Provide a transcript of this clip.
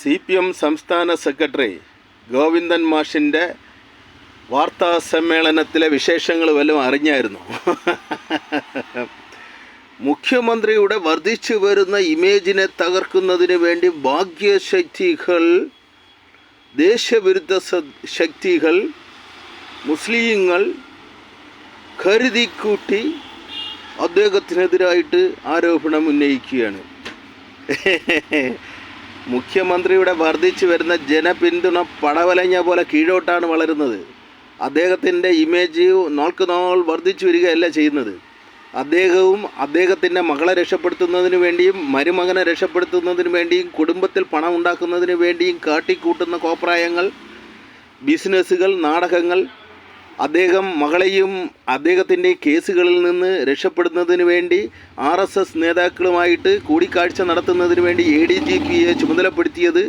CPM സംസ്ഥാന secretary Govindan മാഷിൻ്റെ വാർത്താ സമ്മേളനത്തിലെ വിശേഷങ്ങൾ വല്ലതും അറിഞ്ഞായിരുന്നു? മുഖ്യമന്ത്രിയുടെ വർദ്ധിച്ചു വരുന്ന ഇമേജിനെ തകർക്കുന്നതിന് വേണ്ടി ഭാഗ്യശക്തികൾ, ദേശവിരുദ്ധ ശക്തികൾ, മുസ്ലിങ്ങൾ കരുതിക്കൂട്ടി അദ്ദേഹത്തിനെതിരായിട്ട് ആരോപണം ഉന്നയിക്കുകയാണ്. മുഖ്യമന്ത്രിയുടെ വർദ്ധിച്ചു വരുന്ന ജനപിന്തുണ പടവലഞ്ഞ പോലെ കീഴോട്ടാണ് വളരുന്നത്. അദ്ദേഹത്തിൻ്റെ ഇമേജ് നാൾക്ക് നാൾ വർദ്ധിച്ചു വരികയല്ല ചെയ്യുന്നത്. അദ്ദേഹവും അദ്ദേഹത്തിൻ്റെ മകളെ രക്ഷപ്പെടുത്തുന്നതിന് വേണ്ടിയും മരുമകനെ രക്ഷപ്പെടുത്തുന്നതിന് വേണ്ടിയും കുടുംബത്തിൽ പണം ഉണ്ടാക്കുന്നതിന് വേണ്ടിയും കാട്ടിക്കൂട്ടുന്ന കോപ്രായങ്ങൾ, ബിസിനസ്സുകൾ, നാടകങ്ങൾ, അദ്ദേഹം മകളെയും അദ്ദേഹത്തിൻ്റെ കേസുകളിൽ നിന്ന് രക്ഷപ്പെടുന്നതിന് വേണ്ടി RSS നേതാക്കളുമായിട്ട് കൂടിക്കാഴ്ച നടത്തുന്നതിന് വേണ്ടി ADGPയെ ചുമതലപ്പെടുത്തിയത്